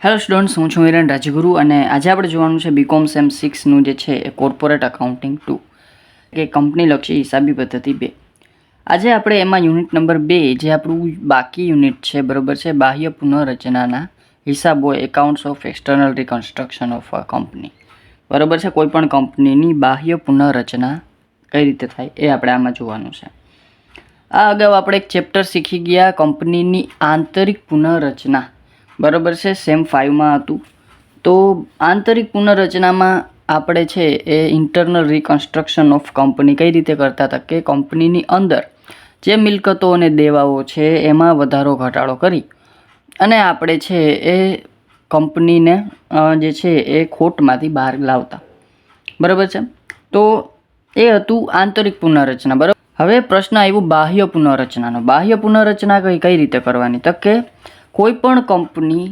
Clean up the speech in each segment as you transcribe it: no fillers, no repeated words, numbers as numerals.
Hello students, હું છું હિરેન રાજગુરુ અને આજે આપણે જોવાનું છે બીકોમ સેમ 6નું જે છે એ કોર્પોરેટ અકાઉન્ટિંગ 2 કે કંપનીલક્ષી હિસાબી પદ્ધતિ 2. આજે આપણે એમાં યુનિટ નંબર 2 જે આપણું બાકી યુનિટ છે, બરાબર છે, બાહ્ય પુનઃરચનાના હિસાબો, accounts of external reconstruction of a company, બરાબર છે. કોઈ પણ કંપનીની બાહ્ય પુનઃરચના કઈ રીતે થાય એ આપણે આમાં જોવાનું છે. આ અગાઉ આપણે એક ચેપ્ટર શીખી ગયા કંપનીની આંતરિક પુનઃરચના, બરાબર છે, સેમ 5માં હતું. તો આંતરિક પુનઃરચનામાં આપણે છે એ ઇન્ટરનલ રિકન્સ્ટ્રક્શન ઓફ કંપની કઈ રીતે કરતા હતા કે કંપનીની અંદર જે મિલકતો અને દેવાઓ છે એમાં વધારો ઘટાડો કરી અને આપણે છે એ કંપનીને જે છે એ ખોટમાંથી બહાર લાવતા, બરાબર છે. તો એ હતું આંતરિક પુનઃરચના, બરાબર. હવે પ્રશ્ન આવ્યો બાહ્ય પુનઃરચનાનો. બાહ્ય પુનઃરચના કઈ રીતે કરવાની? તો કે કોઈ પણ કંપની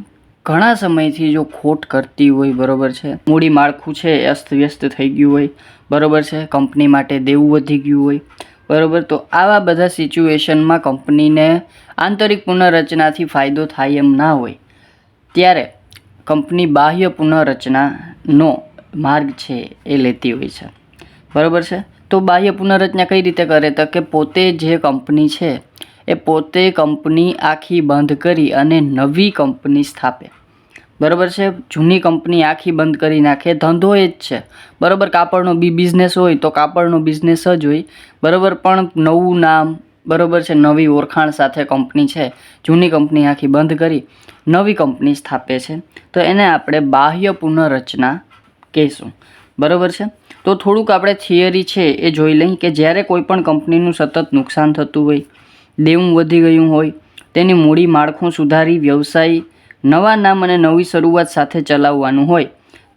ઘણા સમયથી જો ખોટ કરતી હોય, બરાબર છે, મૂડી માળખું છે અસ્તવ્યસ્ત થઈ ગયું હોય, બરાબર છે, કંપની માટે દેવું વધી ગયું હોય, બરાબર, તો આવા બધા સિચ્યુએશનમાં કંપનીને આંતરિક પુનઃરચનાથી ફાયદો થાય એમ ના હોય ત્યારે કંપની બાહ્ય પુનઃરચનાનો માર્ગ છે એ લેતી હોય છે, બરાબર છે. તો બાહ્ય પુનઃરચના કઈ રીતે કરે? તો કે પોતે જે કંપની છે એ પોતે કંપની આખી બંધ કરી અને નવી કંપની સ્થાપે, બરાબર છે. જૂની કંપની આખી બંધ કરી નાખે. ધંધો એ જ છે, બરાબર. કાપડનો બિઝનેસ હોય તો કાપડનો બિઝનેસ જ હોય, બરાબર, પણ નવું નામ, બરાબર છે, નવી ઓળખાણ સાથે કંપની છે, જૂની કંપની આખી બંધ કરી નવી કંપની સ્થાપે છે, તો એને આપણે બાહ્ય પુનઃરચના કહીશું, બરાબર છે. તો થોડુંક આપણે થિયરી છે એ જોઈ લઈએ કે જ્યારે કોઈ પણ કંપનીનું સતત નુકસાન થતું હોય, દેવું વધી ગયું હોય, તેની મૂડી માળખું સુધારી વ્યવસાય નવા નામ અને નવી શરૂઆત સાથે ચલાવવાનું હોય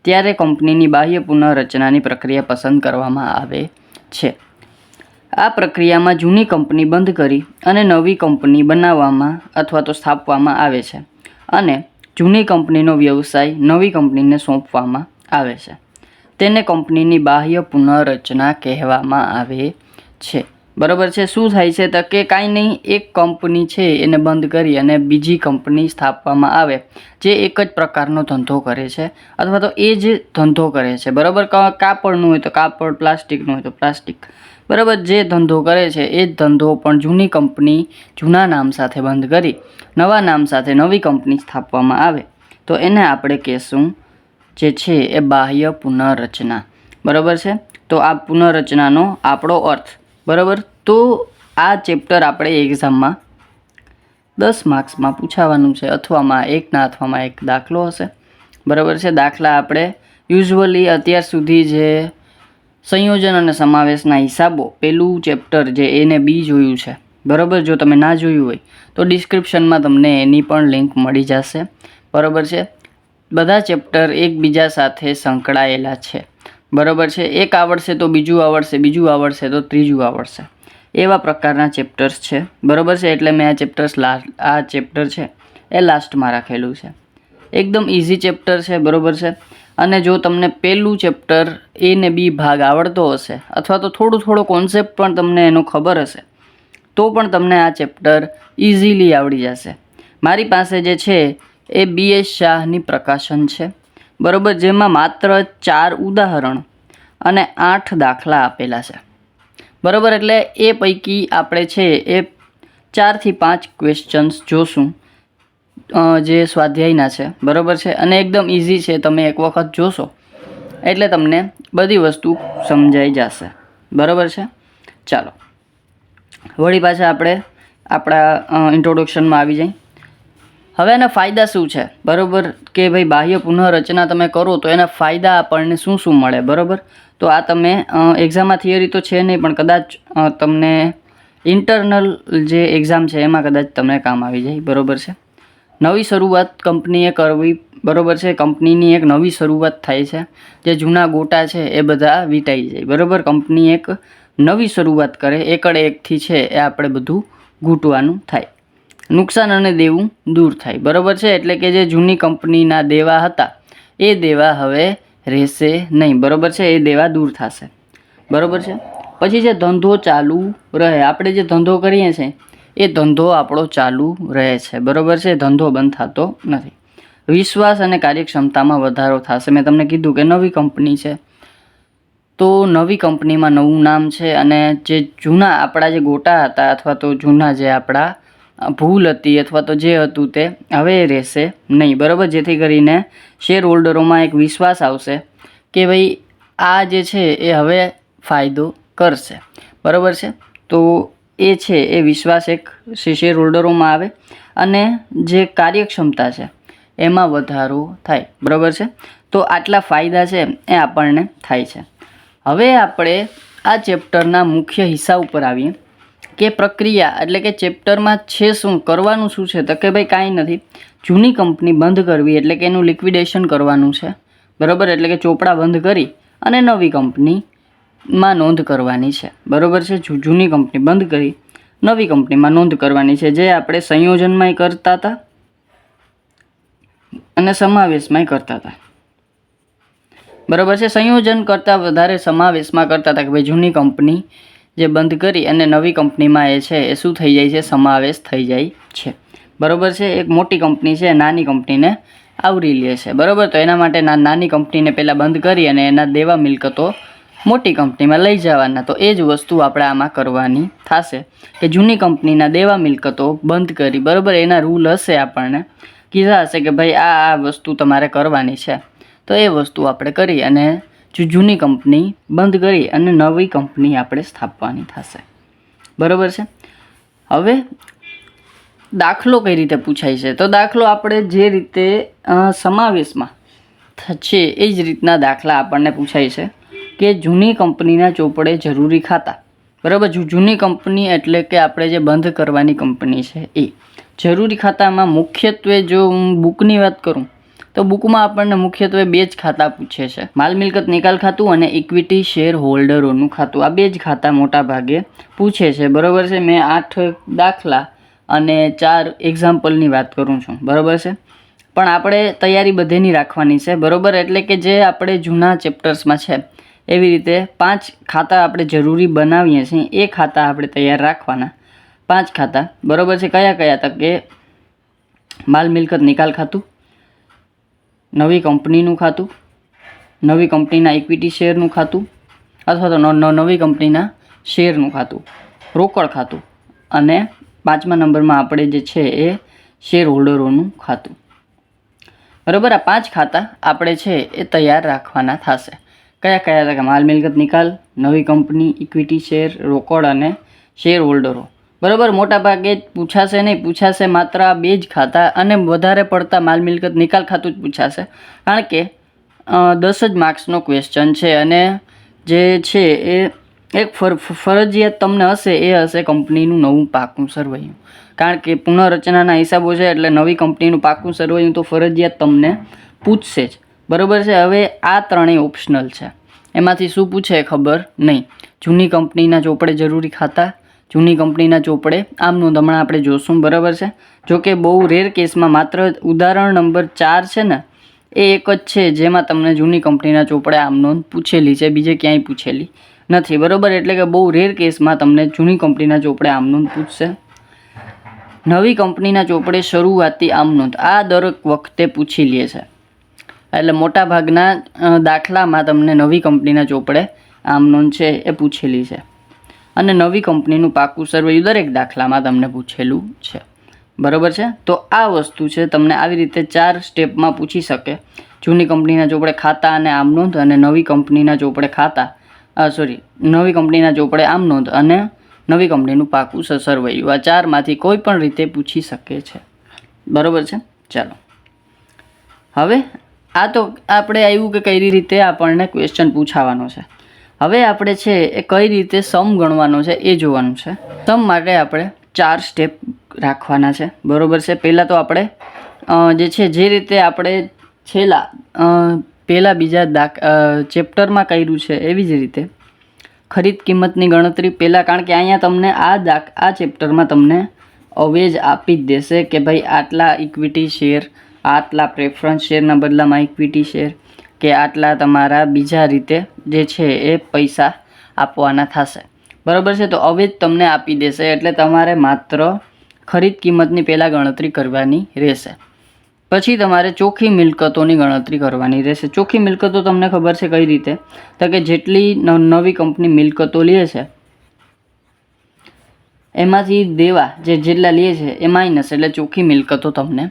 ત્યારે કંપનીની બાહ્ય પુનઃરચનાની પ્રક્રિયા પસંદ કરવામાં આવે છે. આ પ્રક્રિયામાં જૂની કંપની બંધ કરી અને નવી કંપની બનાવવામાં અથવા તો સ્થાપવામાં આવે છે અને જૂની કંપનીનો વ્યવસાય નવી કંપનીને સોંપવામાં આવે છે. તેને કંપનીની બાહ્ય પુનઃરચના કહેવામાં આવે છે, બરાબર છે. શું થાય છે? તો કે કાંઈ નહીં, એક કંપની છે એને બંધ કરી અને બીજી કંપની સ્થાપવામાં આવે જે એક જ પ્રકારનો ધંધો કરે છે અથવા તો એ જ ધંધો કરે છે, બરાબર. કાપડનું હોય તો કાપડ, પ્લાસ્ટિકનું હોય તો પ્લાસ્ટિક, બરાબર. જે ધંધો કરે છે એ જ ધંધો પણ જૂની કંપની જૂના નામ સાથે બંધ કરી નવા નામ સાથે નવી કંપની સ્થાપવામાં આવે તો એને આપણે કહેશું જે છે એ બાહ્ય પુનઃરચના, બરાબર છે. તો આ પુનઃરચનાનો આપણો અર્થ, બરાબર. તો આ ચેપ્ટર આપણે એક્ઝામમાં 10 માર્ક્સમાં પૂછાવાનું છે, અથવામાં એક દાખલો હશે, બરાબર છે. દાખલા આપણે યુઝ્યુઅલી અત્યાર સુધી જે સંયોજન અને સમાવેશના હિસાબો પહેલું ચેપ્ટર જે એને બી જોયું છે, બરાબર. જો તમે ના જોયું હોય તો ડિસ્ક્રિપ્શનમાં તમને એની પણ લિંક મળી જશે, બરાબર છે. બધા ચેપ્ટર એકબીજા સાથે સંકળાયેલા છે, બરાબર છે. એક આવડશે તો બીજું આવડશે, બીજું આવડશે તો ત્રીજું આવડશે, એવા પ્રકારના ચેપ્ટર્સ છે, બરાબર છે. એટલે મેં આ ચેપ્ટર છે એ લાસ્ટમાં રાખેલું છે. એકદમ ઇઝી ચેપ્ટર છે, બરાબર છે. અને જો તમને પહેલું ચેપ્ટર એ ને બી ભાગ આવડતો હશે અથવા તો થોડો કોન્સેપ્ટ પણ તમને એનો ખબર હશે તો પણ તમને આ ચેપ્ટર ઇઝીલી આવડી જશે. મારી પાસે જે છે એ BS શાહની પ્રકાશન છે, બરાબર, જેમાં માત્ર 4 ઉદાહરણ અને 8 દાખલા આપેલા છે, બરાબર. એટલે એ પૈકી આપણે છે એ 4 થી 5 ક્વેશ્ચન્સ જોશું જે સ્વાધ્યાયના છે, બરાબર છે. અને એકદમ ઇઝી છે, તમે એક વખત જોશો એટલે તમને બધી વસ્તુ સમજાઈ જશે, બરાબર છે. ચાલો વળી પાછા આપણે આપણા ઇન્ટ્રોડક્શનમાં આવી જઈએ. હવે એના ફાયદા શું છે, બરાબર, કે ભાઈ બાહ્ય પુનઃરચના તમે કરો તો એના ફાયદા આપણને શું મળે, બરાબર. તો આ તમે એક્ઝામમાં થિયરી તો છે નહીં પણ કદાચ તમને ઇન્ટરનલ જે એક્ઝામ છે એમાં કદાચ તમને કામ આવી જાય, બરાબર છે. નવી શરૂઆત કંપનીએ કરવી, બરાબર છે. કંપનીની એક નવી શરૂઆત થાય છે, જે જૂના ગોટા છે એ બધા વીટાઈ જાય, બરાબર. કંપની એક નવી શરૂઆત કરે, એકડે એકથી છે એ આપણે બધું ઘૂંટવાનું થાય. નુકસાન અને દેવું દૂર થાય, બરાબર છે. એટલે કે જે જૂની કંપનીના દેવા હતા એ દેવા હવે રહેશે નહીં, બરાબર છે. એ દેવા દૂર થશે, બરાબર છે. પછી જે ધંધો ચાલુ રહે, આપણે જે ધંધો કરીએ છીએ એ ધંધો આપણો ચાલુ રહે છે, બરાબર છે. ધંધો બંધ થતો નથી. વિશ્વાસ અને કાર્યક્ષમતામાં વધારો થશે. મેં તમને કીધું કે નવી કંપની છે, તો નવી કંપનીમાં નવું નામ છે અને જે જૂના આપણા જે ગોટા હતા અથવા તો જૂના જે આપણા ભૂલ હતી અથવા તો જે હતું તે હવે રહેશે નહીં, બરાબર. જેથી કરીને શેર હોલ્ડરોમાં એક વિશ્વાસ આવશે કે ભાઈ આ જે છે એ હવે ફાયદો કરશે, બરાબર છે. તો એ છે એ વિશ્વાસ એક શેર હોલ્ડરોમાં આવે અને જે કાર્યક્ષમતા છે એમાં વધારો થાય, બરાબર છે. તો આટલા ફાયદા છે એ આપણને થાય છે. હવે આપણે આ ચેપ્ટરના મુખ્ય હિસ્સા ઉપર આવીએ કે પ્રક્રિયા એટલે કે ચેપ્ટરમાં છે શું કરવાનું શું છે, તો કે ભાઈ કાંઈ નથી, જૂની કંપની બંધ કરવી એટલે કે એનું લિક્વિડેશન કરવાનું છે, બરાબર. એટલે કે ચોપડા બંધ કરી અને નવી કંપનીમાં નોંધ કરવાની છે, બરાબર છે. જૂની કંપની બંધ કરી નવી કંપનીમાં નોંધ કરવાની છે, જે આપણે સંયોજનમાંય કરતા હતા અને સમાવેશમાંય કરતા હતા, બરાબર છે. સંયોજન કરતાં વધારે સમાવેશમાં કરતા હતા કે ભાઈ જૂની કંપની જે બંધ કરી અને નવી કંપનીમાં એ છે એ શું થઈ જાય છે, સમાવેશ થઈ જાય છે, બરાબર છે. એક મોટી કંપની છે નાની કંપનીને આવરી લે છે, બરાબર. તો એના માટે નાની કંપનીને પહેલાં બંધ કરી અને એના દેવા મિલકતો મોટી કંપનીમાં લઈ જવાના. તો એ જ વસ્તુ આપણે આમાં કરવાની થશે કે જૂની કંપનીના દેવા મિલકતો બંધ કરી, બરાબર. એના રૂલ હશે, આપણને કીધા હશે કે ભાઈ આ વસ્તુ તમારે કરવાની છે, તો એ વસ્તુ આપણે કરી અને જૂની કંપની બંધ કરી અને નવી કંપની આપણે સ્થાપવાની થશે, બરાબર છે. હવે દાખલો કઈ રીતે પૂછાય છે, તો દાખલો આપણે જે રીતે સમાવેશમાં છે એ જ રીતના દાખલા આપણને પૂછાય છે કે જૂની કંપનીના ચોપડે જરૂરી ખાતા, બરાબર. જૂની કંપની એટલે કે આપણે જે બંધ કરવાની કંપની છે એ જરૂરી ખાતામાં મુખ્યત્વે જો હું બુકની વાત કરું તો બુકમાં આપણને મુખ્યત્વે બે જ ખાતા પૂછે છે, માલ મિલકત નિકાલ ખાતું અને ઇક્વિટી શેર હોલ્ડરોનું ખાતું. આ બે જ ખાતા મોટા ભાગે પૂછે છે, બરાબર છે. મેં 8 દાખલા અને 4 એક્ઝામ્પલની વાત કરું છું, બરાબર છે. પણ આપણે તૈયારી બધેની રાખવાની છે, બરાબર. એટલે કે જે આપણે જૂના ચેપ્ટર્સમાં છે એવી રીતે 5 ખાતા આપણે જરૂરી બનાવીએ છીએ, એ ખાતા આપણે તૈયાર રાખવાના, 5 ખાતા, બરાબર છે. કયા કયા? તો કે માલ મિલકત નિકાલ ખાતું, નવી કંપનીનું ખાતું, નવી કંપનીના ઇક્વિટી શેરનું ખાતું અથવા તો નવી કંપનીના શેરનું ખાતું, રોકડ ખાતું અને 5મા નંબરમાં આપણે જે છે એ શેર હોલ્ડરોનું ખાતું, બરાબર. આ 5 ખાતા આપણે છે એ તૈયાર રાખવાના થશે. કયા કયા? કે માલ મિલકત નિકાલ, નવી કંપની, ઇક્વિટી શેર, રોકડ અને શેર હોલ્ડરો, બરાબર. મોટા ભાગે પૂછાશે નહીં, પૂછાશે માત્ર આ બે જ ખાતા અને વધારે પડતા માલ મિલકત નિકાલ ખાતું જ પૂછાશે, કારણ કે 10 જ માર્ક્સનો ક્વેશ્ચન છે અને જે છે એ એક ફરજિયાત તમને હશે એ હશે કંપનીનું નવું પાકું સરવૈયું, કારણ કે પુનઃરચનાના હિસાબો છે એટલે નવી કંપનીનું પાકું સરવૈયું તો ફરજિયાત તમને પૂછશે જ, બરાબર છે. હવે આ ત્રણેય ઓપ્શનલ છે, એમાંથી શું પૂછે ખબર નહીં. જૂની કંપનીના ચોપડે જરૂરી ખાતા, જૂની કંપનીના ચોપડે આમ નોંધ, હમણાં આપણે જોશું, બરાબર છે. જોકે બહુ રેર કેસમાં માત્ર ઉદાહરણ નંબર 4 છે ને એ એક જ છે જેમાં તમને જૂની કંપનીના ચોપડે આમ નોંધ પૂછેલી છે, બીજે ક્યાંય પૂછેલી નથી, બરાબર. એટલે કે બહુ રેર કેસમાં તમને જૂની કંપનીના ચોપડે આમ નોંધ પૂછશે. નવી કંપનીના ચોપડે શરૂઆતી આમ નોંધ આ દરેક વખતે પૂછી લે છે, એટલે મોટા ભાગના દાખલામાં તમને નવી કંપનીના ચોપડે આમ નોંધ છે એ પૂછેલી છે અને નવી કંપનીનું પાકું સરવૈયું દરેક દાખલામાં તમને પૂછેલું છે, બરાબર છે. તો આ વસ્તુ છે તમને આવી રીતે 4 સ્ટેપમાં પૂછી શકે. જૂની કંપનીના ચોપડે ખાતા અને આમ નોંધ અને નવી કંપનીના ચોપડે નવી કંપનીના ચોપડે આમ નોંધ અને નવી કંપનીનું પાકું સરવૈયું. આ 4માંથી કોઈ પણ રીતે પૂછી શકે છે, બરાબર છે. ચાલો હવે આ તો આપણે આવ્યું કે કઈ રીતે આપણને ક્વેશ્ચન પૂછાવાનો છે. હવે આપણે છે એ કઈ રીતે સમ ગણવાનો છે એ જોવાનું છે. સમ માટે આપણે 4 સ્ટેપ રાખવાના છે, બરાબર છે. પહેલાં તો આપણે જે છે જે રીતે આપણે પહેલાં બીજા ચેપ્ટરમાં કર્યું છે એવી જ રીતે ખરીદ કિંમતની ગણતરી પહેલાં, કારણ કે અહીંયા તમને આ ચેપ્ટરમાં તમને અવેજ આપી જ દેશે કે ભાઈ આટલા ઇક્વિટી શેર, આટલા પ્રેફરન્સ શેરના બદલામાં ઇક્વિટી શેર કે આટલા તમારા બીજા રીતે જે છે એ પૈસા આપવાના થશે, બરાબર છે. તો અવેજ તમને આપી દેશે એટલે તમારે માત્ર ખરીદ કિંમતની પહેલાં ગણતરી કરવાની રહેશે, પછી તમારે ચોખ્ખી મિલકતોની ગણતરી કરવાની રહેશે. ચોખ્ખી મિલકતો તમને ખબર છે કઈ રીતે, તો કે જેટલી નવી કંપની મિલકતો લે છે એમાંથી દેવા જેટલા લે છે એ માઇનસ એટલે ચોખ્ખી મિલકતો તમને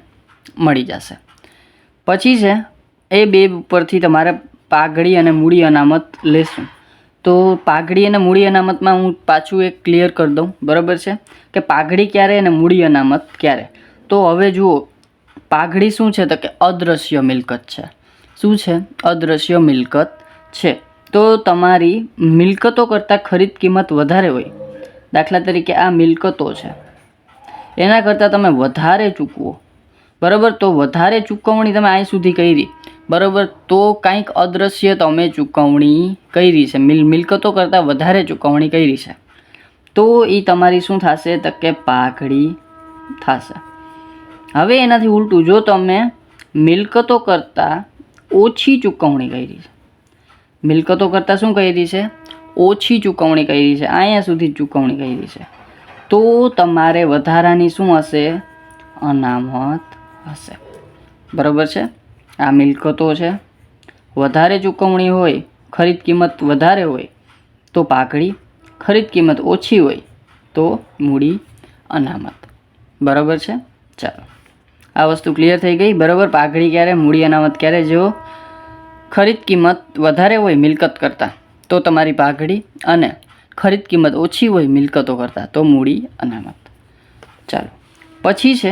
મળી જશે. પછી છે એ બે ઉપરથી તમારે પાઘડી અને મૂડી અનામત લેશું. તો પાઘડી અને મૂડી અનામતમાં હું પાછું એક ક્લિયર કરી દઉં, બરાબર છે, કે પાઘડી ક્યારે અને મૂડી અનામત ક્યારે. તો હવે જુઓ, પાઘડી શું છે તો કે અદૃશ્ય મિલકત છે. શું છે? અદૃશ્ય મિલકત છે. તો તમારી મિલકતો કરતાં ખરીદ કિંમત વધારે હોય, દાખલા તરીકે આ મિલકતો છે, એના કરતાં તમે વધારે ચૂકવો, બરાબર, તો વધારે ચૂકવણી તમે અહીં સુધી કરી, બરાબર, તો કાંઈક અદૃશ્ય તમે ચૂકવણી કરી છે, મિલકતો કરતાં વધારે ચૂકવણી કરી છે, તો એ તમારી શું થશે તો કે પાઘડી થશે. હવે એનાથી ઉલટું, જો તમે મિલકતો કરતાં ઓછી ચૂકવણી કરી છે, મિલકતો કરતાં શું કરી છે? ઓછી ચૂકવણી કરી છે, અહીંયા સુધી ચૂકવણી કરી છે, તો તમારે વધારાની શું હશે? અનામત હશે. બરાબર છે. આ મિલકતો છે, વધારે ચૂકવણી હોય, ખરીદ કિંમત વધારે હોય તો પાઘડી, ખરીદ કિંમત ઓછી હોય તો મૂડી અનામત. બરાબર છે. ચાલો, આ વસ્તુ ક્લિયર થઈ ગઈ. બરાબર, પાઘડી ક્યારે, મૂડી અનામત ક્યારે? જો ખરીદ કિંમત વધારે હોય મિલકત કરતાં તો તમારી પાઘડી, અને ખરીદ કિંમત ઓછી હોય મિલકતો કરતાં તો મૂડી અનામત. ચાલો, પછી છે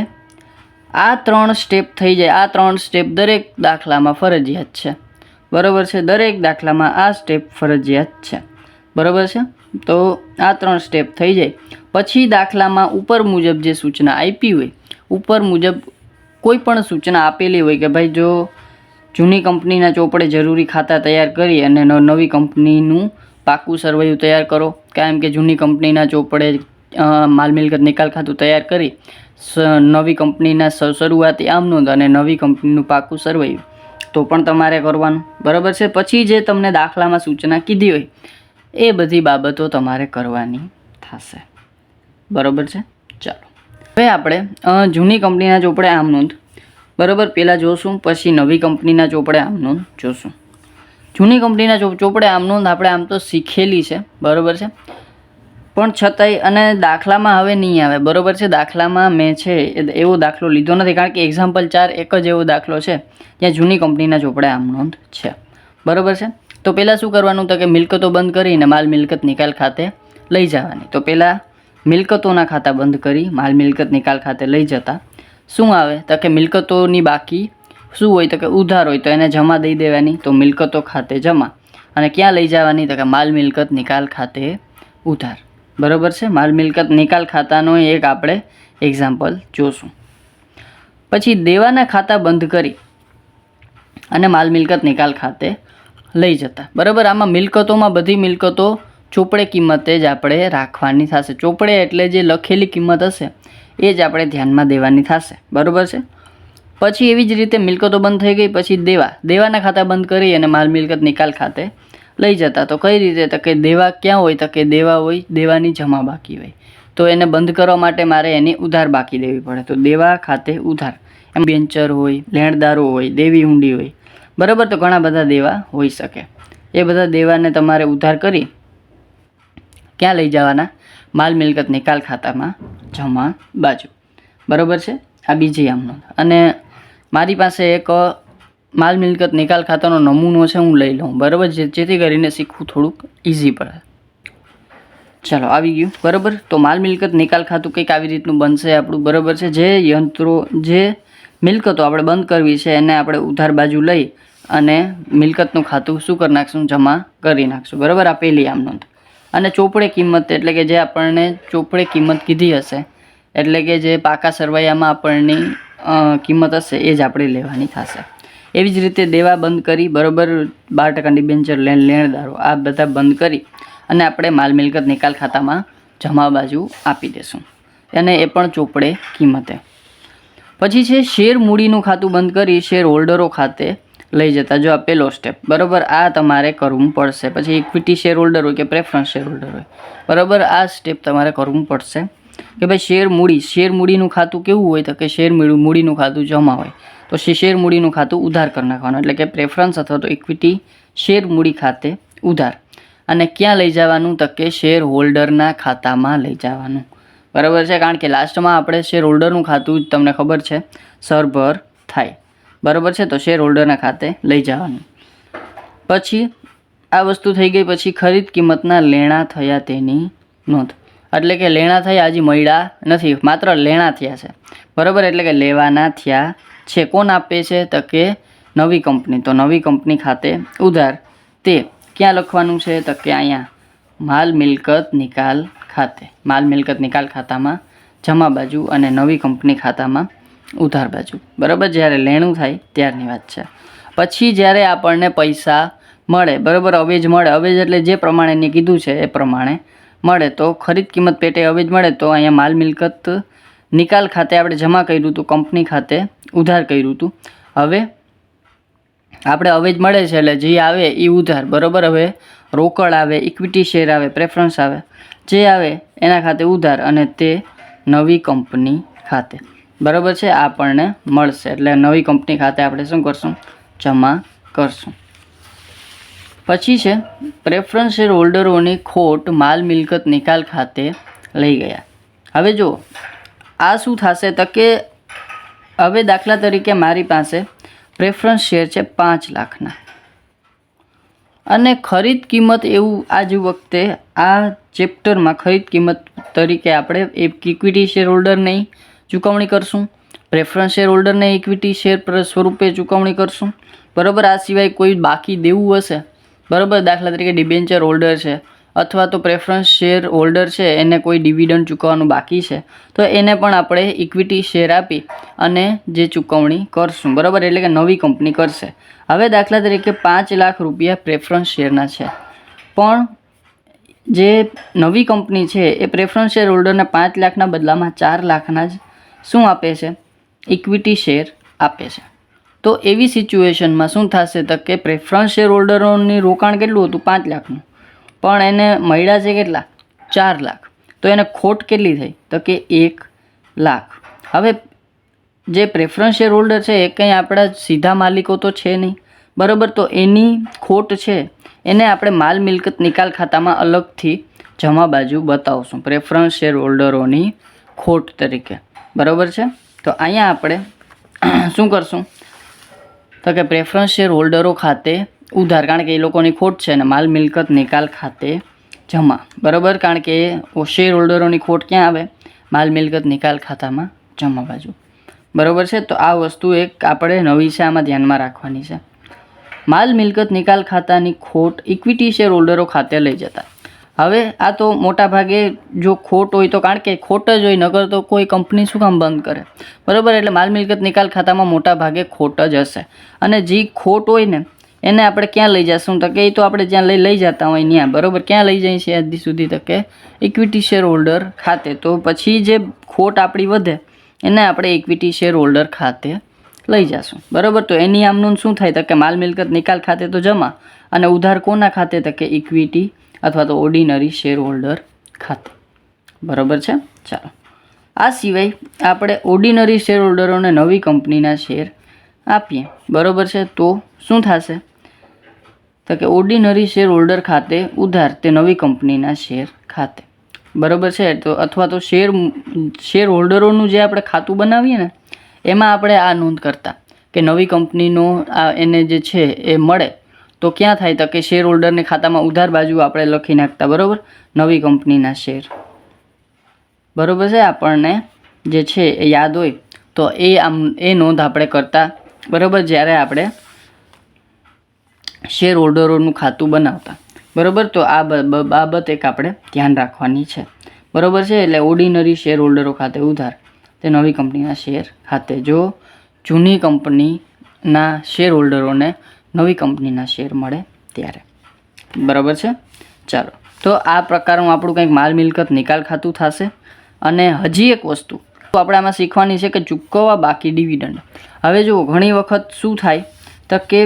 આ 3 સ્ટેપ થઈ જાય. આ 3 સ્ટેપ દરેક દાખલામાં ફરજિયાત છે, બરાબર છે, દરેક દાખલામાં આ સ્ટેપ ફરજિયાત છે, બરાબર છે. તો આ 3 સ્ટેપ થઈ જાય પછી દાખલામાં ઉપર મુજબ જે સૂચના આપી હોય, ઉપર મુજબ કોઈ પણ સૂચના આપેલી હોય કે ભાઈ જો જૂની કંપનીના ચોપડે જરૂરી ખાતા તૈયાર કરી અને નવી કંપનીનું પાકું સરવૈયું તૈયાર કરો, કારણ કે જૂની કંપનીના ચોપડે માલ મિલકત નિકાલ ખાતું તૈયાર કરી નવી કંપનીના શરૂઆતી આમ નોંધ અને નવી કંપનીનું પાકું સરવૈયું તો પણ તમારે કરવાનું, બરાબર છે. પછી જે તમને દાખલામાં સૂચના કીધી હોય એ બધી બાબતો તમારે કરવાની થશે, બરાબર છે. ચાલો, હવે આપણે જૂની કંપનીના ચોપડે આમ નોંધ, બરાબર, પહેલાં જોશું, પછી નવી કંપનીના ચોપડે આમ નોંધ જોશું. જૂની કંપનીના ચોપડે આમ નોંધ આપણે આમ તો શીખેલી છે, બરાબર છે, પણ છતાંય અને દાખલામાં હવે નહીં આવે, બરાબર છે. દાખલામાં મેં છે એવો દાખલો લીધો નથી, કારણ કે એક્ઝામ્પલ 4 એક જ એવો દાખલો છે જ્યાં જૂની કંપનીના ચોપડે આમ નોંધ છે, બરાબર છે. તો પહેલાં શું કરવાનું તો કે મિલકતો બંધ કરીને માલ મિલકત નિકાલ ખાતે લઈ જવાની. તો પહેલાં મિલકતોના ખાતા બંધ કરી માલ મિલકત નિકાલ ખાતે લઈ જતા શું આવે તો કે મિલકતોની બાકી શું હોય તો કે ઉધાર હોય તો એને જમા દઈ દેવાની, તો મિલકતો ખાતે જમા, અને ક્યાં લઈ જવાની તો કે માલ મિલકત નિકાલ ખાતે ઉધાર, બરાબર છે. માલ મિલકત નિકાલ ખાતાનો એક આપણે એક્ઝામ્પલ જોશું. પછી દેવાના ખાતા બંધ કરી અને માલ મિલકત નિકાલ ખાતે લઈ જતા, બરાબર. આમાં મિલકતોમાં બધી મિલકતો ચોપડે કિંમતે જ આપણે રાખવાની થશે. ચોપડે એટલે જે લખેલી કિંમત હશે એ જ આપણે ધ્યાનમાં દેવાની થશે, બરાબર છે. પછી એવી જ રીતે મિલકતો બંધ થઈ ગઈ, પછી દેવાના ખાતા બંધ કરી અને માલ મિલકત નિકાલ ખાતે લઈ જતા. તો કઈ રીતે તો કે દેવા ક્યાં હોય તો કે દેવા હોય, દેવાની જમા બાકી હોય, તો એને બંધ કરવા માટે મારે એની ઉધાર બાકી દેવી પડે, તો દેવા ખાતે ઉધાર. એમ બેન્ચર હોય, લેણદારો હોય, દેવી હુંડી હોય, બરાબર, તો ઘણા બધા દેવા હોઈ શકે. એ બધા દેવાને તમારે ઉધાર કરી ક્યાં લઈ જવાના? માલ મિલકત નિકાલ ખાતામાં જમા બાજુ, બરાબર છે. આ બીજી આમ નોંધ. અને મારી પાસે એક માલ મિલકત નિકાલ ખાતાનો નમૂનો છે, હું લઈ લઉં, બરાબર, જેથી કરીને શીખવું થોડુંક ઇઝી પડે. ચાલો, આવી ગયું, બરાબર. તો માલ મિલકત નિકાલ ખાતું કંઈક આવી રીતનું બનશે આપણું, બરાબર છે. જે યંત્રો, જે મિલકતો આપણે બંધ કરવી છે એને આપણે ઉધાર બાજુ લઈ અને મિલકતનું ખાતું શું કરી નાખશું? જમા કરી નાખશું, બરાબર. આ પહેલી આમ નોંધ. અને ચોપડે કિંમત એટલે કે જે આપણને ચોપડે કિંમત કીધી હશે, એટલે કે જે પાકા સરવૈયામાં આપણની કિંમત હશે એ જ આપણે લેવાની થશે. એવી જ રીતે દેવા બંધ કરી, બરાબર, 12% ડિબેન્ચર, લેણદારો, આ બધા બંધ કરી અને આપણે માલ મિલકત નિકાલ ખાતામાં જમા બાજુ આપી દેશું, અને એ પણ ચોપડે કિંમતે. પછી છે શેર મૂડીનું ખાતું બંધ કરી શેર હોલ્ડરો ખાતે લઈ જતા. જો આ પહેલો સ્ટેપ, બરાબર, આ તમારે કરવું પડશે. પછી ઇક્વિટી શેર હોલ્ડર હોય કે પ્રેફરન્સ શેર હોલ્ડર હોય, બરાબર, આ સ્ટેપ તમારે કરવું પડશે કે ભાઈ શેર મૂડીનું ખાતું કેવું હોય તો કે શેર મૂડીનું ખાતું જમા હોય, તો શેર મૂડીનું ખાતું ઉધાર કરી નાખવાનું, એટલે કે પ્રેફરન્સ અથવા તો ઇક્વિટી શેર મૂડી ખાતે ઉધાર. અને ક્યાં લઈ જવાનું? તો કે શેર હોલ્ડરના ખાતામાં લઈ જવાનું. બરાબર છે, કારણ કે લાસ્ટમાં આપણે શેર હોલ્ડરનું ખાતું તમને ખબર છે સરભર થાય. બરાબર છે, તો શેર હોલ્ડરના ખાતે લઈ જવાનું. પછી આ વસ્તુ થઈ ગઈ. પછી ખરીદ કિંમતના લેણા થયા તેની નોંધ, એટલે કે લેણા થયા હજી મળ્યા નથી, માત્ર લેણા થયા છે. બરાબર, એટલે કે લેવાના થયા છે. કોણ આપે છે? તો કે નવી કંપની. તો નવી કંપની ખાતે ઉધાર તે ક્યાં લખવાનું છે? તો કે અહીંયા માલ મિલકત નિકાલ ખાતે, માલ મિલકત નિકાલ ખાતામાં જમા બાજુ અને નવી કંપની ખાતામાં ઉધાર બાજુ. બરાબર, જ્યારે લેણું થાય ત્યારની વાત છે. પછી જ્યારે આપણને પૈસા મળે, બરાબર, અવેજ મળે. અવેજ એટલે જે પ્રમાણેની કીધું છે એ પ્રમાણે મળે. તો ખરીદ કિંમત પેટે અવેજ મળે તો અહીંયા માલ મિલકત નિકાલ ખાતે આપણે જમા કર્યું હતું, કંપની ખાતે ઉધાર કર્યું હતું. હવે આપણે અવેજ મળે છે એટલે જે આવે એ ઉધાર. બરાબર, હવે રોકડ આવે, ઇક્વિટી શેર આવે, પ્રેફરન્સ આવે, જે આવે એના ખાતે ઉધાર અને તે નવી કંપની ખાતે. બરાબર છે, આપણને મળશે એટલે નવી કંપની ખાતે આપણે શું કરશું? જમા કરશું. પછી છે પ્રેફરન્સ શેર હોલ્ડરોની ખોટ માલ મિલકત નિકાલ ખાતે લઈ ગયા. હવે જો આ શું થશે? તો કે હવે દાખલા તરીકે મારી પાસે પ્રેફરન્સ શેર છે 5 લાખના અને ખરીદ કિંમત એવું આજ વખતે આ ચેપ્ટરમાં ખરીદ કિંમત તરીકે આપણે ઇક્વિટી શેર હોલ્ડરને ચૂકવણી કરશું, પ્રેફરન્સ શેર હોલ્ડરને ઇક્વિટી શેર સ્વરૂપે ચૂકવણી કરશું. બરાબર, આ સિવાય કોઈ બાકી દેવું હશે, બરાબર, દાખલા તરીકે ડિબેન્ચર હોલ્ડર છે અથવા તો પ્રેફરન્સ શેર હોલ્ડર છે એને કોઈ ડિવિડન્ડ ચૂકવવાનું બાકી છે તો એને પણ આપણે ઇક્વિટી શેર આપી અને જે ચૂકવણી કરશું. બરાબર, એટલે કે નવી કંપની કરશે. હવે દાખલા તરીકે 5 લાખ રૂપિયા પ્રેફરન્સ શેરના છે, પણ જે નવી કંપની છે એ પ્રેફરન્સ શેર હોલ્ડરને 5 લાખના બદલામાં 4 લાખના જ શું આપે છે? ઇક્વિટી શેર આપે છે. તો એવી સિચ્યુએશનમાં શું થશે? તો કે પ્રેફરન્સ શેર હોલ્ડરોની રોકાણ કેટલું હતું? 5 લાખનું, પણ એને મળ્યા છે કેટલા? 4 લાખ. તો એને ખોટ કેટલી થઈ? તો કે 1 લાખ. હવે જે પ્રેફરન્સ શેર હોલ્ડર છે એ કંઈ આપણા સીધા માલિકો તો છે નહીં, બરાબર, તો એની ખોટ છે એને આપણે માલ મિલકત નિકાલ ખાતામાં અલગથી જમા બાજુ બતાવશું, પ્રેફરન્સ શેર હોલ્ડરોની ખોટ તરીકે. બરાબર છે, તો અહીંયા આપણે શું કરશું? તો કે પ્રેફરન્સ શેર હોલ્ડરો ખાતે ઉધાર, કારણ કે એ લોકોની ખોટ છે, અને માલ મિલકત નિકાલ ખાતે જમા. બરાબર, કારણ કે શેર હોલ્ડરોની ખોટ ક્યાં આવે? માલ મિલકત નિકાલ ખાતામાં જમા બાજુ. બરાબર છે, તો આ વસ્તુ એક આપણે નવી છે, આમાં ધ્યાનમાં રાખવાની છે. માલ મિલકત નિકાલ ખાતાની ખોટ ઇક્વિટી શેર હોલ્ડરો ખાતે લઈ જતા. હવે આ તો મોટા ભાગે જો ખોટ હોય તો, કારણ કે ખોટ જ હોય, નકર તો કોઈ કંપની શું કામ બંધ કરે? બરાબર, એટલે માલ મિલકત નિકાલ ખાતામાં મોટા ભાગે ખોટ જ હશે. અને જે ખોટ હોય ને એને આપણે ક્યાં લઈ જશું? તો કે એ તો આપણે જ્યાં લઈ જતા હોય ત્યાં. બરાબર, ક્યાં લઈ જઈએ છીએ આજ સુધી? તો કે ઇક્વિટી શેર હોલ્ડર ખાતે. તો પછી જે ખોટ આપણી વધે એને આપણે ઇક્વિટી શેર હોલ્ડર ખાતે લઈ જશું. બરાબર, તો એની આમનું શું થાય? તો કે માલ મિલકત નિકાલ ખાતે તો જમા અને ઉધાર કોના ખાતે? તો કે ઇક્વિટી અથવા તો ઓર્ડિનરી શેર હોલ્ડર ખાતે. બરાબર છે, ચાલો. આ સિવાય આપણે ઓર્ડિનરી શેર હોલ્ડરોને નવી કંપનીના શેર આપીએ. બરાબર છે, તો શું થશે? તો કે ઓર્ડિનરી શેર હોલ્ડર ખાતે ઉધાર તે નવી કંપનીના શેર ખાતે. બરાબર છે, તો અથવા તો શેર હોલ્ડરોનું જે આપણે ખાતું બનાવીએ ને એમાં આપણે આ નોંધ કરતા કે નવી કંપનીનો એને જે છે એ મળે તો ક્યાં થાય? તો કે શેર હોલ્ડરની ખાતામાં ઉધાર બાજુ આપણે લખી નાખતા. બરાબર, નવી કંપનીના શેર. બરાબર છે, આપણને જે છે એ યાદ હોય તો એ નોંધ આપણે કરતા. બરાબર, જ્યારે આપણે શેર હોલ્ડરોનું ખાતું બનાવતા. બરાબર, તો આ બાબત એક આપણે ધ્યાન રાખવાની છે. બરાબર છે, એટલે ઓર્ડિનરી શેર હોલ્ડરો ખાતે ઉધાર તે નવી કંપનીના શેર ખાતે, જો જૂની કંપનીના શેર હોલ્ડરોને નવી કંપનીના શેર મળે ત્યારે. બરાબર છે, ચાલો. તો આ પ્રકારનું આપણું કંઈક માલ મિલકત નિકાલ ખાતું થશે. અને હજી એક વસ્તુ આપણે આમાં શીખવાની છે કે ચૂકવવા બાકી ડિવિડન્ડ. હવે જુઓ, ઘણી વખત શું થાય તો કે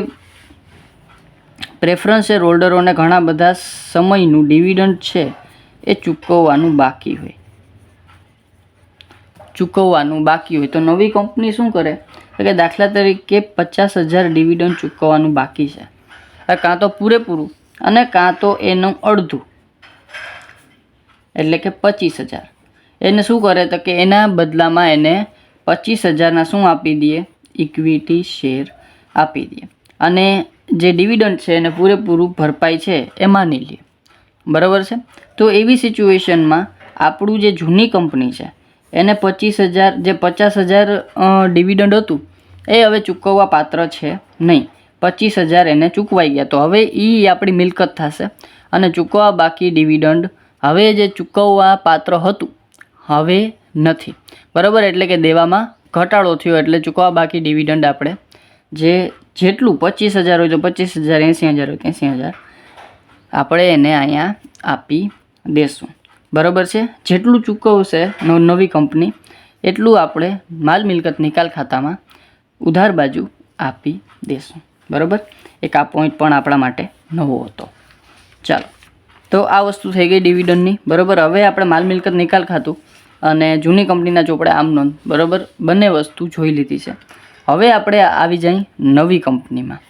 પ્રેફરન્સ શેર હોલ્ડરોને ઘણા બધા સમયનું ડિવિડન્ડ છે એ ચૂકવવાનું બાકી હોય. તો નવી કંપની શું કરે? કે દાખલા તરીકે 50,000 ડિવિડન્ડ ચૂકવવાનું બાકી છે, કાં તો પૂરેપૂરું અને કાં તો એનું અડધું, એટલે કે 25,000. એને શું કરે તો કે એના બદલામાં એને 25,000ના શું આપી દઈએ, ઇક્વિટી શેર આપી દઈએ, અને જે ડિવિડન્ડ છે એને પૂરેપૂરું ભરપાઈ છે એ માની લઈએ. બરાબર છે. તો એવી સિચ્યુએશનમાં આપણું જે જૂની કંપની છે એને 25,000 જે 50,000 ડિવિડન્ડ હતું એ હવે ચૂકવવા પાત્ર છે નહીં. 25,000 એને ચૂકવાઈ ગયા, તો હવે એ આપણી મિલકત થશે અને ચૂકવવા બાકી ડિવિડન્ડ હવે જે ચૂકવવા પાત્ર હતું હવે નથી. બરાબર, એટલે કે દેવામાં ઘટાડો થયો, એટલે ચૂકવવા બાકી ડિવિડન્ડ આપણે જેટલું 25,000 હોય તો 25,000, 80,000 હોય તો 80,000 આપણે એને અહીંયા આપી દેશું. બરાબર છે. જેટલું ચૂકવશે નવી કંપની એટલું આપણે માલ મિલકત નિકાલ ખાતામાં ઉધાર બાજુ આપી દેશું. બરાબર, એક આ પોઈન્ટ પણ આપણા માટે નવો હતો. ચાલો, તો આ વસ્તુ થઈ ગઈ ડિવિડન્ડની. બરાબર, હવે આપણે માલ મિલકત નિકાલ ખાતું અને જૂની કંપનીના ચોપડે આમ નોંધ, બરાબર, બંને વસ્તુ જોઈ લીધી છે. હવે આપણે આવી જાય નવી કંપનીમાં.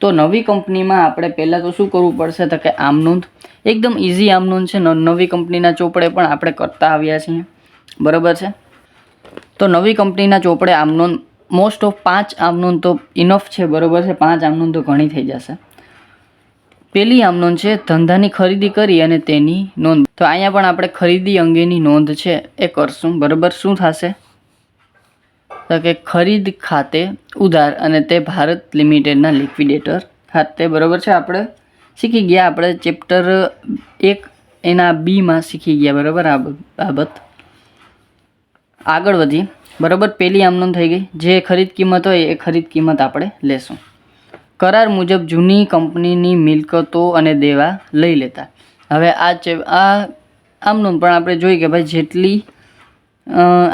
તો નવી કંપનીમાં આપણે પહેલાં તો શું કરવું પડશે તો કે આમ નોંધ. એકદમ ઇઝી આમ નોંધ છે, નવી કંપનીના ચોપડે પણ આપણે કરતા આવ્યા છીએ. બરાબર છે. તો નવી કંપનીના ચોપડે આમ નોંધ મોસ્ટ ઓફ 5 આમ નોંધ તો ઇનફ છે. બરાબર છે, 5 આમ નોંધ તો ઘણી થઈ જશે. પહેલી આમ નોંધ છે ધંધાની ખરીદી કરી અને તેની નોંધ. તો અહીંયા પણ આપણે ખરીદી અંગેની નોંધ છે એ કરશું. બરાબર, શું થશે તો કે ખરીદ ખાતે ઉધાર અને તે ભારત લિમિટેડના લિક્વિડેટર ખાતે. બરાબર છે, આપણે શીખી ગયા, આપણે ચેપ્ટર 1 એના બીમાં શીખી ગયા. બરાબર, આ બાબત આગળ વધી. બરાબર, પહેલી આમ નોંધ થઈ ગઈ. જે ખરીદ કિંમત હોય એ ખરીદ કિંમત આપણે લેશું. કરાર મુજબ જૂની કંપનીની મિલકતો અને દેવા લઈ લેતા. હવે આ આમ નોંધ પણ આપણે જોઈ કે ભાઈ જેટલી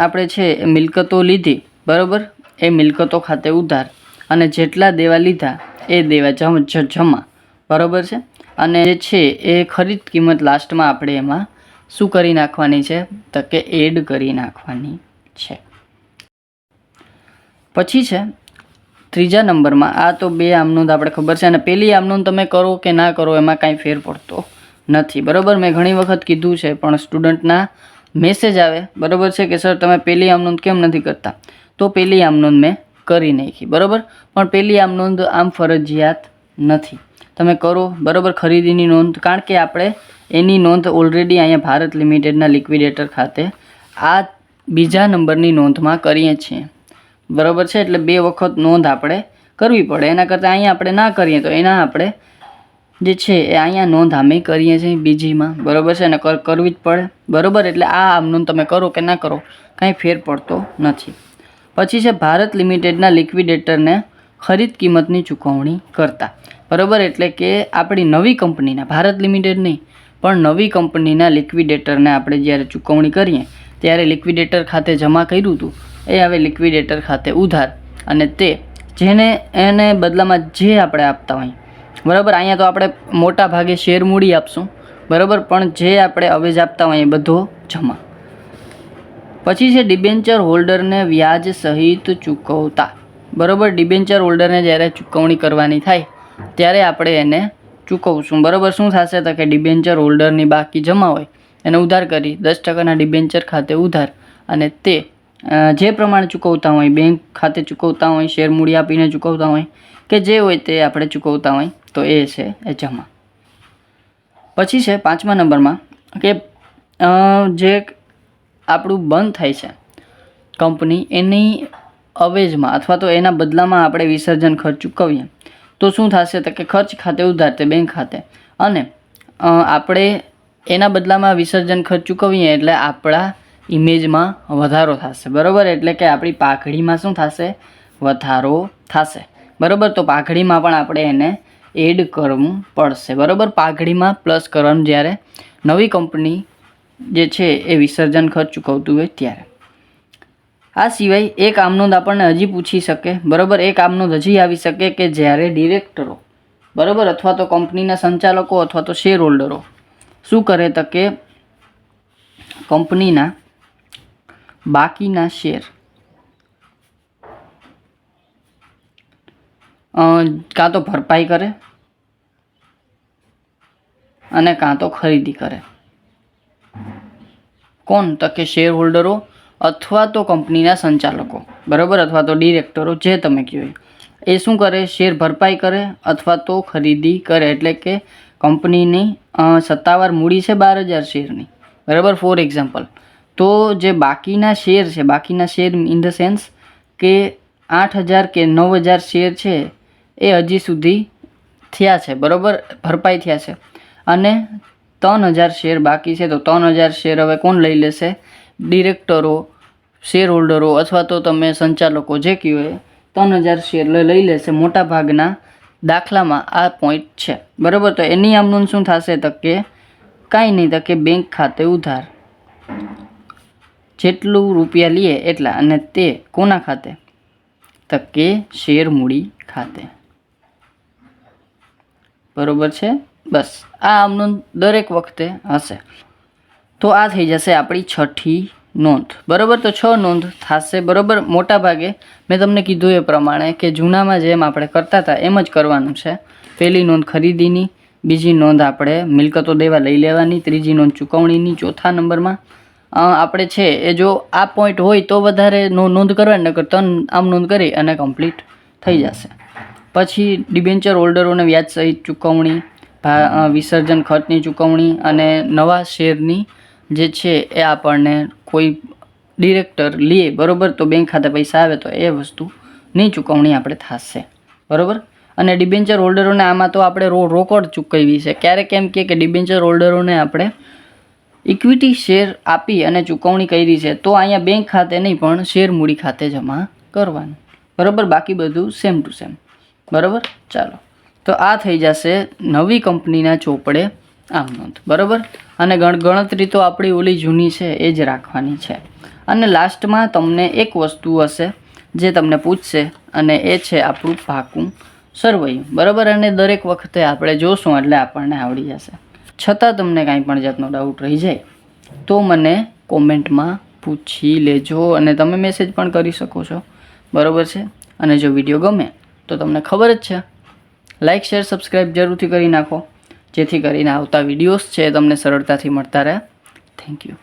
આપણે છે મિલકતો લીધી, બરાબર, એ મિલકતો ખાતે ઉધાર અને જેટલા દેવા લીધા એ દેવા જમા. બરાબર છે. અને જે છે એ ખરીદ કિંમત લાસ્ટમાં આપણે એમાં શું કરી નાખવાની છે તો કે એડ કરી નાખવાની છે. પછી છે ત્રીજા નંબરમાં, આ તો 2 આમ નોંધ આપણે ખબર છે, અને પહેલી આમ નોંધ તમે કરો કે ના કરો એમાં કાંઈ ફેર પડતો નથી. બરાબર, મેં ઘણી વખત કીધું છે, પણ સ્ટુડન્ટના મેસેજ આવે, બરાબર છે, કે સર તમે પહેલી આમ નોંધ કેમ નથી કરતા, તો પહેલી આમ નોંધ મેં કરી નાખી. બરાબર, પણ પહેલી આમ નોંધ આમ ફરજિયાત નથી, તમે કરો. બરાબર, ખરીદીની નોંધ, કારણ કે આપણે એની નોંધ ઓલરેડી અહીંયા ભારત લિમિટેડના લિક્વિડેટર ખાતે આ બીજા નંબરની નોંધમાં કરીએ છીએ. બરાબર છે, એટલે 2 વખત નોંધ આપણે કરવી પડે. એના કરતાં અહીંયા આપણે ના કરીએ તો એના આપણે જે છે એ અહીંયા નોંધ આમે કરીએ છીએ બીજીમાં. બરાબર છે, અને કરવી જ પડે. બરાબર, એટલે આ આમ નોંધ તમે કરો કે ના કરો કાંઈ ફેર પડતો નથી. પછી છે ભારત લિમિટેડના લિક્વિડેટરને ખરીદ કિંમતની ચૂકવણી કરતા. બરાબર, એટલે કે આપણી નવી કંપનીના, ભારત લિમિટેડ નહીં પણ નવી કંપનીના લિક્વિડેટરને આપણે જ્યારે ચૂકવણી કરીએ ત્યારે લિક્વિડેટર ખાતે જમા કર્યું હતું એ હવે લિક્વિડેટર ખાતે ઉધાર, અને તે જેને એને બદલામાં જે આપણે આપતા હોય. બરાબર, અહીંયા તો આપણે મોટા ભાગે શેર મૂડી આપશું. બરાબર, પણ જે આપણે અવેજ આપતા હોય એ બધો જમા. પછી છે ડિબેન્ચર હોલ્ડરને વ્યાજ સહિત ચૂકવતા. બરાબર, ડિબેન્ચર હોલ્ડરને જ્યારે ચૂકવણી કરવાની થાય ત્યારે આપણે એને ચૂકવશું. બરાબર, શું થશે તો કે ડિબેન્ચર હોલ્ડરની બાકી જમા હોય એને ઉધાર કરી 10%ના ડિબેન્ચર ખાતે ઉધાર, અને તે જે પ્રમાણે ચૂકવતા હોય, બેંક ખાતે ચૂકવતા હોય, શેર મૂડી આપીને ચૂકવતા હોય, કે જે હોય તે આપણે ચૂકવતા હોય, તો એ છે એ જમા. પછી છે 5મા નંબરમાં કે જે આપણું બંધ થાય છે કંપની, એની અવેજમાં અથવા તો એના બદલામાં આપણે વિસર્જન ખર્ચ ચૂકવીએ તો શું થશે તો કે ખર્ચ ખાતે ઉધાર તે બેંક ખાતે, અને આપણે એના બદલામાં વિસર્જન ખર્ચ ચૂકવીએ એટલે આપણા ઇમેજમાં વધારો થશે. બરાબર, એટલે કે આપણી પાઘડીમાં શું થશે, વધારો થશે. બરાબર, તો પાઘડીમાં પણ આપણે એને એડ કરવું પડશે. બરાબર, પાઘડીમાં પ્લસ કરવાનું જ્યારે નવી કંપની જે છે એ વિસર્જન ખર્ચ ચૂકવતું હોય ત્યારે. આ સિવાય એક આમ નોંધ આપણને હજી પૂછી શકે. બરાબર, એક આમ નોંધ હજી આવી શકે કે જ્યારે ડિરેક્ટરો, બરાબર, અથવા તો કંપનીના સંચાલકો અથવા તો શેર હોલ્ડરો શું કરે તો કે કંપનીના બાકીના શેર કાં તો ભરપાઈ કરે અને કાં તો ખરીદી કરે. કોણ? તો કે શેર હોલ્ડરો અથવા તો કંપનીના સંચાલકો, બરાબર, અથવા તો ડિરેક્ટરો, જે તમે કહો એ શું કરે? શેર ભરપાઈ કરે અથવા તો ખરીદી કરે. એટલે કે કંપનીની સત્તાવાર મૂડી છે 12,000 શેરની, બરાબર, ફોર એક્ઝામ્પલ. તો જે બાકીના શેર છે, બાકીના શેર ઇન ધ સેન્સ કે 8,000 કે 9,000 શેર છે એ હજી સુધી થયા છે, બરાબર, ભરપાઈ થયા છે, અને 3,000 શેર બાકી છે. તો 3,000 શેર હવે કોણ લઈ લેશે? ડિરેક્ટરો, શેર હોલ્ડરો અથવા તો તમે સંચાલકો જે કહો એ 3,000 શેર લઈ લેશે. મોટા ભાગના દાખલામાં આ પોઈન્ટ છે, બરાબર. તો એની આમ નોંધ શું થશે? તો કે કાંઈ નહીં, તો કે બેંક ખાતે ઉધાર, જેટલું રૂપિયા લઈએ એટલા, અને તે કોના ખાતે? તો કે શેર મૂડી ખાતે, બરાબર છે. બસ આ આમનો દરેક વખતે હશે. તો આ થઈ જશે આપણી છઠ્ઠી નોંધ, બરાબર. તો 6 નોંધ થશે, બરાબર. મોટા ભાગે મેં તમને કીધું એ પ્રમાણે કે જૂનામાં જેમ આપણે કરતા હતા એમ જ કરવાનું છે. પહેલી નોંધ ખરીદીની, બીજી નોંધ આપણે મિલકતો દેવા લઈ લેવાની, ત્રીજી નોંધ ચૂકવણીની, ચોથા નંબરમાં આપણે છે એ જો આ પોઈન્ટ હોય તો વધારે નોંધ કરવાની, નકર 3 આમ નોંધ કરી અને કમ્પ્લીટ થઈ જશે. પછી ડિબેન્ચર હોલ્ડરોને વ્યાજ સહિત ચૂકવણી, વિસર્જન ખર્ચની ચૂકવણી, અને નવા શેરની જે છે એ આપણને કોઈ ડિરેક્ટર લે, બરાબર, તો બેંક ખાતે પૈસા આવે તો એ વસ્તુની ચૂકવણી આપણે થશે, બરાબર. અને ડિબેન્ચર હોલ્ડરોને આમાં તો આપણે રોકડ ચૂકવવી છે. ક્યારેક કેમ કે ડિબેન્ચર હોલ્ડરોને આપણે ઇક્વિટી શેર આપી અને ચૂકવણી કરી છે, તો અહીંયા બેંક ખાતે નહીં પણ શેર મૂડી ખાતે જમા કરવાનું, બરાબર. બાકી બધું સેમ ટુ સેમ, બરાબર. ચાલો, તો આ થઈ જશે નવી કંપનીના ચોપડે આમ નોંધ, બરાબર. અને ગણતરી તો આપણી ઓલી જૂની છે એ જ રાખવાની છે. અને લાસ્ટમાં તમને એક વસ્તુ હશે જે તમને પૂછશે, અને એ છે આપણું પાકું સરવૈયું, બરાબર. અને દરેક વખતે આપણે જોશું એટલે આપણને આવડી જશે. છતાં તમને કાંઈ પણ જાતનો ડાઉટ રહી જાય તો મને કોમેન્ટમાં પૂછી લેજો, અને તમે મેસેજ પણ કરી શકો છો, બરાબર છે. અને જો વિડીયો ગમે તો તમને ખબર જ છે, લાઇક શેર સબસ્ક્રાઈબ જરૂરથી કરી નાખો, જેથી કરીને આવતા વિડીયોઝ છે તમને સરળતાથી મળતા રહે. Thank you.